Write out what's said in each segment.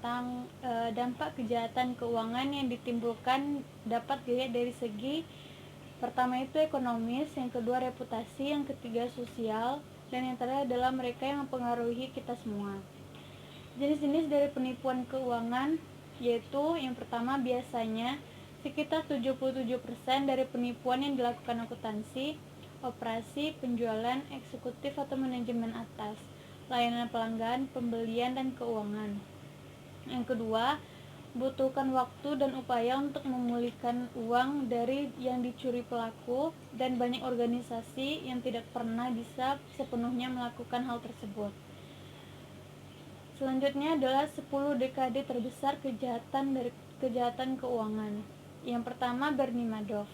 tentang dampak kejahatan keuangan yang ditimbulkan dapat dilihat dari segi pertama itu ekonomis, yang kedua reputasi, yang ketiga sosial, dan yang terakhir adalah mereka yang mempengaruhi kita semua. Jenis-jenis dari penipuan keuangan yaitu yang pertama biasanya sekitar 77% dari penipuan yang dilakukan akuntansi, operasi, penjualan, eksekutif atau manajemen atas, layanan pelanggan, pembelian, dan keuangan. Yang kedua, butuhkan waktu dan upaya untuk memulihkan uang dari yang dicuri pelaku, dan banyak organisasi yang tidak pernah bisa sepenuhnya melakukan hal tersebut. Selanjutnya adalah 10 dekade terbesar kejahatan keuangan. Yang pertama, Bernie Madoff.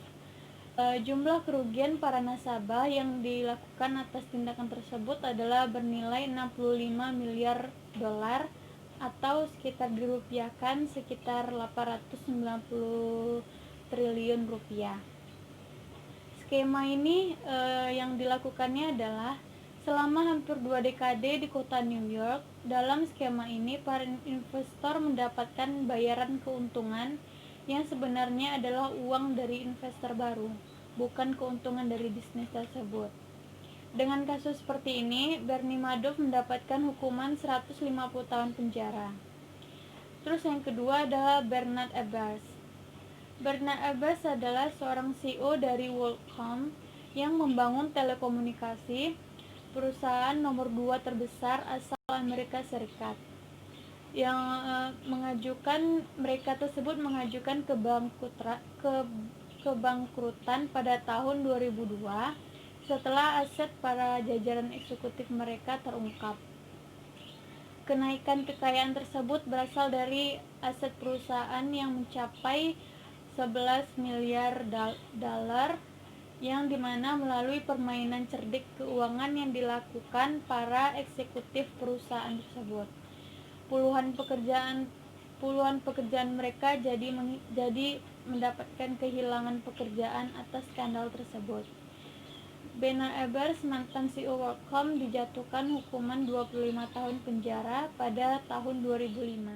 Jumlah kerugian para nasabah yang dilakukan atas tindakan tersebut adalah bernilai 65 miliar dolar atau sekitar dirupiahkan sekitar 890 triliun rupiah. Skema ini yang dilakukannya adalah selama hampir 2 dekade di kota New York. Dalam skema ini, para investor mendapatkan bayaran keuntungan yang sebenarnya adalah uang dari investor baru, bukan keuntungan dari bisnis tersebut. Dengan kasus seperti ini, Bernie Madoff mendapatkan hukuman 150 tahun penjara. Terus yang kedua adalah Bernard Abbas. Bernard Abbas adalah seorang CEO dari WorldCom yang membangun telekomunikasi, perusahaan nomor 2 terbesar asal Amerika Serikat. Yang mereka tersebut mengajukan kebangkrutan pada tahun 2002 setelah aset para jajaran eksekutif mereka terungkap. Kenaikan kekayaan tersebut berasal dari aset perusahaan yang mencapai 11 miliar dolar, yang dimana melalui permainan cerdik keuangan yang dilakukan para eksekutif perusahaan tersebut, puluhan pekerjaan mereka jadi mendapatkan kehilangan pekerjaan atas skandal tersebut. Bernard Abbas, mantan CEO WorldCom, dijatuhkan hukuman 25 tahun penjara pada tahun 2005.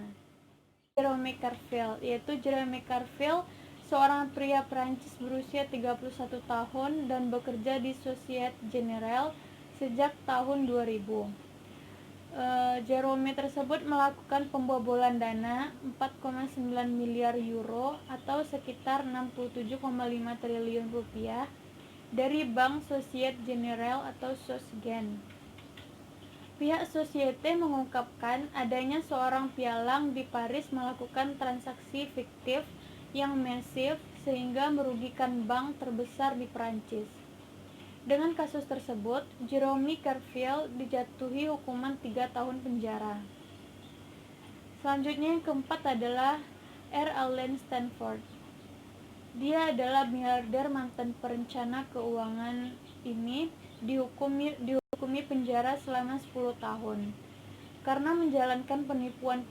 Jerome Carville, yaitu Jerome Carville, seorang pria Prancis berusia 31 tahun dan bekerja di Societe Generale sejak tahun 2000. Jerome tersebut melakukan pembobolan dana 4,9 miliar euro atau sekitar 67,5 triliun rupiah dari Bank Societe Generale atau SocGen. Pihak Societe mengungkapkan adanya seorang pialang di Paris melakukan transaksi fiktif yang masif sehingga merugikan bank terbesar di Prancis. Dengan kasus tersebut, Jerome Carville dijatuhi hukuman 3 tahun penjara. Selanjutnya yang keempat adalah R. Allen Stanford. Dia adalah miliarder mantan perencana keuangan ini dihukumi penjara selama 10 tahun karena menjalankan penipuan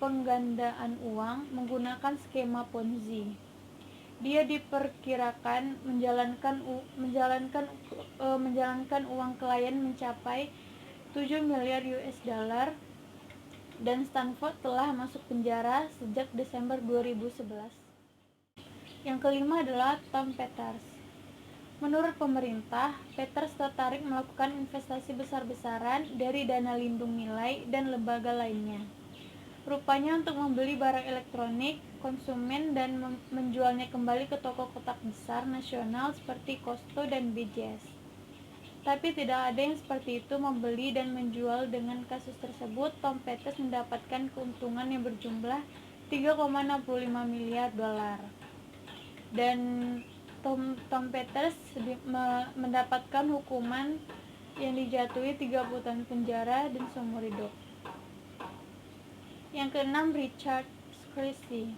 penggandaan uang menggunakan skema Ponzi. Dia diperkirakan menjalankan uang klien mencapai 7 miliar US dollar, dan Stanford telah masuk penjara sejak Desember 2011. Yang kelima adalah Tom Peters. Menurut pemerintah, Peters tertarik melakukan investasi besar-besaran dari dana lindung nilai dan lembaga lainnya. Rupanya untuk membeli barang elektronik konsumen dan menjualnya kembali ke toko kotak besar nasional seperti Costco dan BJ's. Tapi tidak ada yang seperti itu membeli dan menjual. Dengan kasus tersebut, Tom Peters mendapatkan keuntungan yang berjumlah 3,65 miliar dolar. Dan Tom Peters mendapatkan hukuman yang dijatuhi 30 tahun penjara dan seumur hidup. Yang keenam, Richard Scrisi.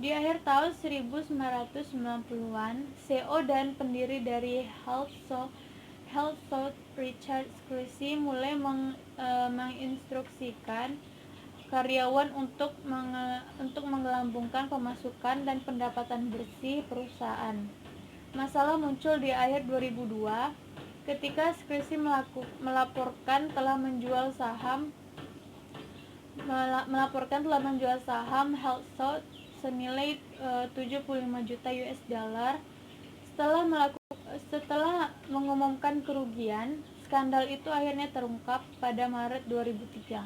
Di akhir tahun 1990-an, CEO dan pendiri dari HealthSouth, Richard Scrisi, mulai menginstruksikan karyawan untuk menggelambungkan pemasukan dan pendapatan bersih perusahaan. Masalah muncul di akhir 2002 ketika Scrisi melaporkan telah menjual saham melaporkan telah menjual saham HealthSouth senilai 75 juta US dollar. Setelah mengumumkan kerugian, skandal itu akhirnya terungkap pada Maret 2003.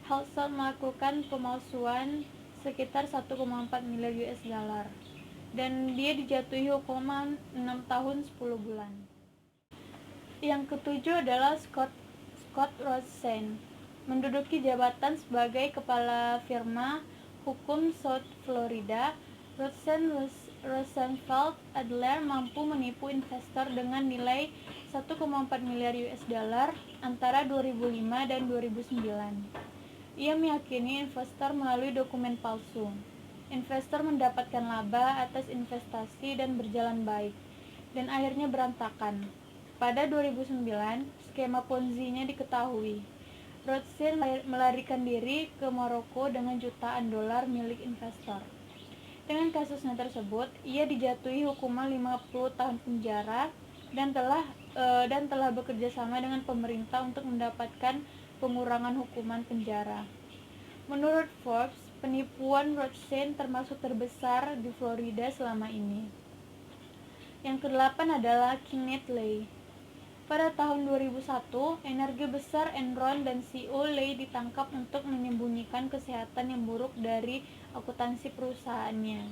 HealthSouth melakukan pemalsuan sekitar 1,4 miliar US dollar dan dia dijatuhi hukuman 6 tahun 10 bulan. Yang ketujuh adalah Scott Rosen, menduduki jabatan sebagai kepala firma hukum South Florida. Rosenfeld Adler mampu menipu investor dengan nilai 1,4 miliar US dollar antara 2005 dan 2009. Ia meyakini investor melalui dokumen palsu. Investor mendapatkan laba atas investasi dan berjalan baik, dan akhirnya berantakan. Pada 2009, skema Ponzi-nya diketahui. Rothschild melarikan diri ke Maroko dengan jutaan dolar milik investor. Dengan kasusnya tersebut, ia dijatuhi hukuman 50 tahun penjara dan telah bekerja sama dengan pemerintah untuk mendapatkan pengurangan hukuman penjara. Menurut Forbes, penipuan Rothschild termasuk terbesar di Florida selama ini. Yang kedelapan adalah Kenneth Lay. Pada tahun 2001, energi besar Enron dan CEO Lay ditangkap untuk menyembunyikan kesehatan yang buruk dari akuntansi perusahaannya.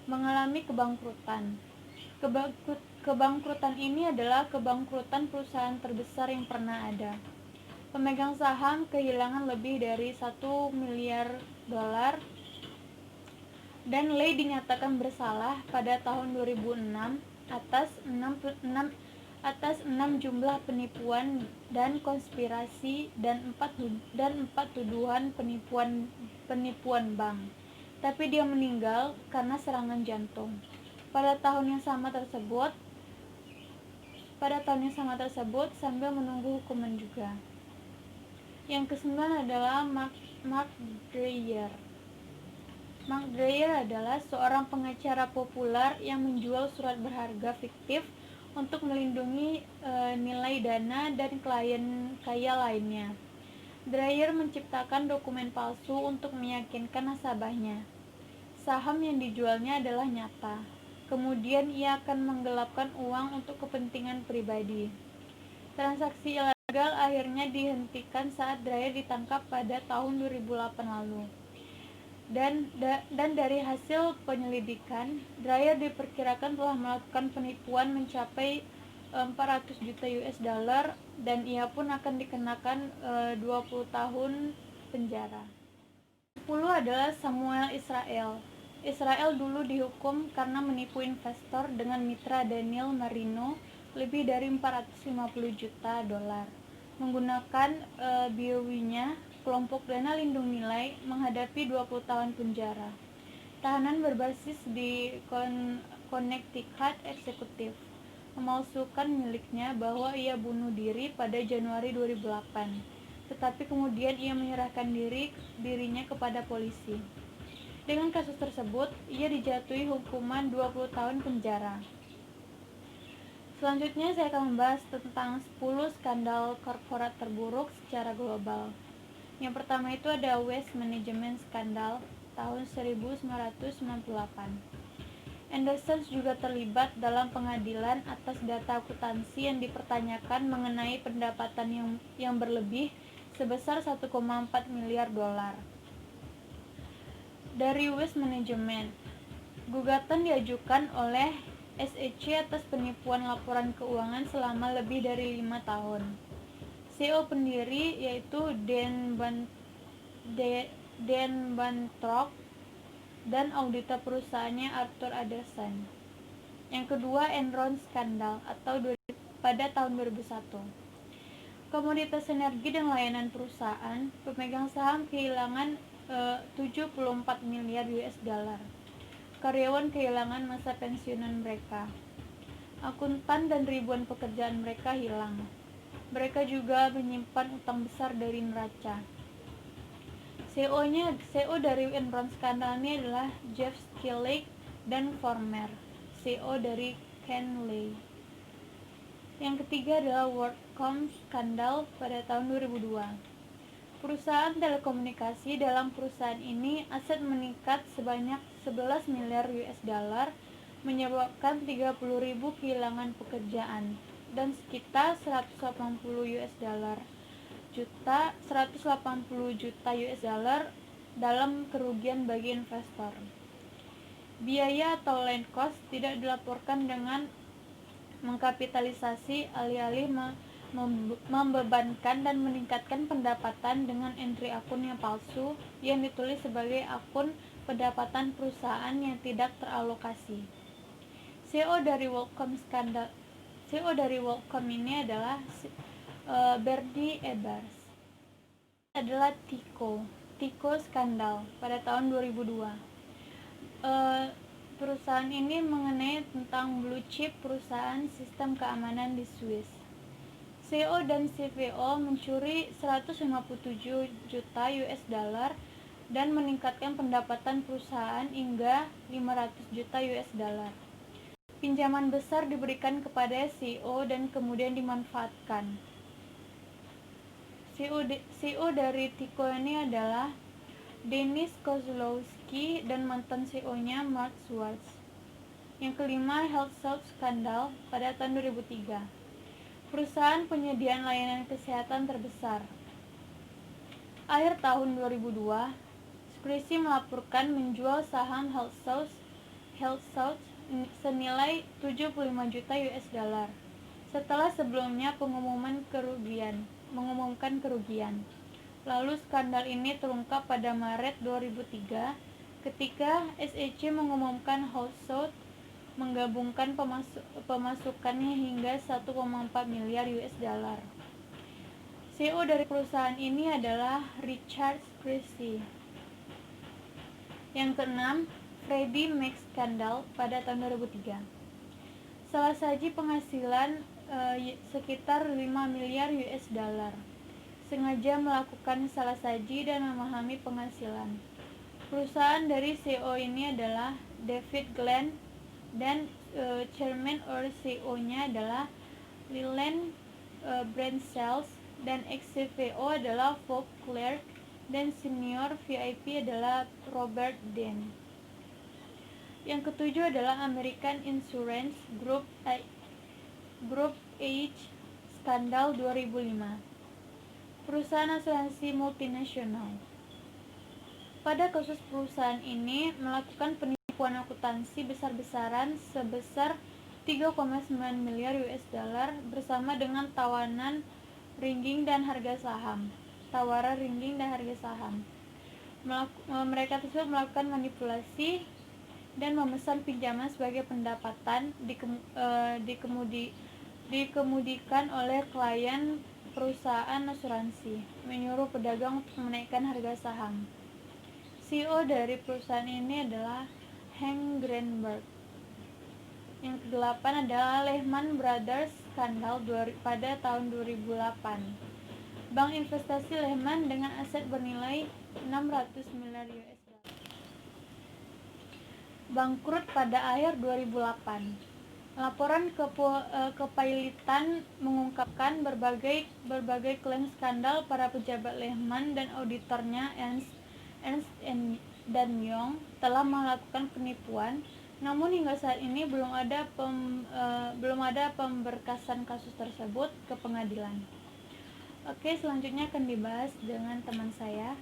Mengalami kebangkrutan. Kebangkrutan ini adalah kebangkrutan perusahaan terbesar yang pernah ada. Pemegang saham kehilangan lebih dari 1 miliar dolar dan Lay dinyatakan bersalah pada tahun 2006 atas 6 jumlah penipuan dan konspirasi dan 4 tuduhan penipuan bank. Tapi dia meninggal karena serangan jantung. Pada tahun yang sama tersebut sambil menunggu hukuman juga. Yang kesembilan adalah Mark Dreyer. Mark Dreyer adalah seorang pengacara populer yang menjual surat berharga fiktif untuk melindungi nilai dana dan klien kaya lainnya. Dreyer menciptakan dokumen palsu untuk meyakinkan nasabahnya saham yang dijualnya adalah nyata. Kemudian ia akan menggelapkan uang untuk kepentingan pribadi. Transaksi ilegal akhirnya dihentikan saat Dreyer ditangkap pada tahun 2008 lalu. Dan dari hasil penyelidikan, Dreyer diperkirakan telah melakukan penipuan mencapai 400 juta US dollar dan ia pun akan dikenakan 20 tahun penjara. 10 adalah Samuel Israel. Israel dulu dihukum karena menipu investor dengan mitra Daniel Marino lebih dari 450 juta dolar. Menggunakan BOW-nya, kelompok dana lindung nilai menghadapi 20 tahun penjara. Tahanan berbasis di Connecticut eksekutif memalsukan miliknya bahwa ia bunuh diri pada Januari 2008, tetapi kemudian ia menyerahkan dirinya kepada polisi. Dengan kasus tersebut, ia dijatuhi hukuman 20 tahun penjara. Selanjutnya saya akan membahas tentang 10 skandal korporat terburuk secara global. Yang pertama itu ada Waste Management Skandal tahun 1998. Anderson juga terlibat dalam pengadilan atas data akuntansi yang dipertanyakan mengenai pendapatan yang berlebih sebesar 1,4 miliar dolar. Dari Waste Management, gugatan diajukan oleh SEC atas penipuan laporan keuangan selama lebih dari 5 tahun. CEO pendiri yaitu Dan Bantrock dan auditor perusahaannya Arthur Andersen. Yang kedua, Enron Skandal pada tahun 2001. Komoditas energi dan layanan perusahaan, pemegang saham kehilangan 74 miliar US dollar. Karyawan kehilangan masa pensiunan mereka. Akuntan dan ribuan pekerjaan mereka hilang. Mereka juga menyimpan utang besar dari neraca. CEO dari Enron Skandal ini adalah Jeff Skilling dan former CEO dari Kenley. Yang ketiga adalah WorldCom Skandal pada tahun 2002. Perusahaan telekomunikasi. Dalam perusahaan ini, aset meningkat sebanyak 11 miliar US dollar, menyebabkan 30.000 kehilangan pekerjaan, dan sekitar 180 juta US dollar dalam kerugian bagi investor. Biaya atau land cost tidak dilaporkan dengan mengkapitalisasi, alih-alih membebankan dan meningkatkan pendapatan dengan entry akun yang palsu yang ditulis sebagai akun pendapatan perusahaan yang tidak teralokasi. CEO dari WorldCom ini adalah Bernie Ebbers. Adalah Tyco skandal pada tahun 2002. Perusahaan ini mengenai tentang blue chip perusahaan sistem keamanan di Swiss. CEO dan CFO mencuri 157 juta US dollar dan meningkatkan pendapatan perusahaan hingga 500 juta US dollar. Pinjaman besar diberikan kepada CEO dan kemudian dimanfaatkan. CEO dari Tyco ini adalah Denis Kozlowski dan mantan CEO-nya Mark Schwartz. Yang kelima, HealthSouth skandal pada tahun 2003. Perusahaan penyediaan layanan kesehatan terbesar. Akhir tahun 2002, Squeezie melaporkan menjual saham HealthSouth senilai 75 juta US dollar setelah sebelumnya mengumumkan kerugian. Lalu skandal ini terungkap pada Maret 2003 ketika SEC mengumumkan HealthSouth menggabungkan pemasukannya hingga 1,4 miliar US dollar. CEO dari perusahaan ini adalah Richard Squeezie. Yang keenam, Freddie Mac skandal pada tahun 2003. Salah saji penghasilan sekitar 5 miliar US dollar. Sengaja melakukan salah saji dan memahami penghasilan. Perusahaan dari CEO ini adalah David Glenn dan chairman or CEO-nya adalah Leland Brandsels, dan ex-CFO adalah Bob Clark, dan senior VIP adalah Robert Dean. Yang ketujuh adalah American Insurance Group H skandal 2005. Perusahaan asuransi multinasional. Pada kasus perusahaan ini melakukan penipuan akuntansi besar-besaran sebesar 3,9 miliar US dollar bersama dengan tawaran ringging dan harga saham. Mereka tersebut melakukan manipulasi dan memesan pinjaman sebagai pendapatan dikemudikan oleh klien perusahaan asuransi, menyuruh pedagang untuk menaikkan harga saham. CEO dari perusahaan ini adalah Hank Greenberg. Yang kedelapan adalah Lehman Brothers skandal pada tahun 2008. Bank investasi Lehman dengan aset bernilai 600 miliar US dollar bangkrut pada akhir 2008. Laporan kepailitan mengungkapkan berbagai klaim skandal para pejabat Lehman dan auditornya Ernst & Young telah melakukan penipuan. Namun hingga saat ini belum ada pemberkasan kasus tersebut ke pengadilan. Oke, selanjutnya akan dibahas dengan teman saya.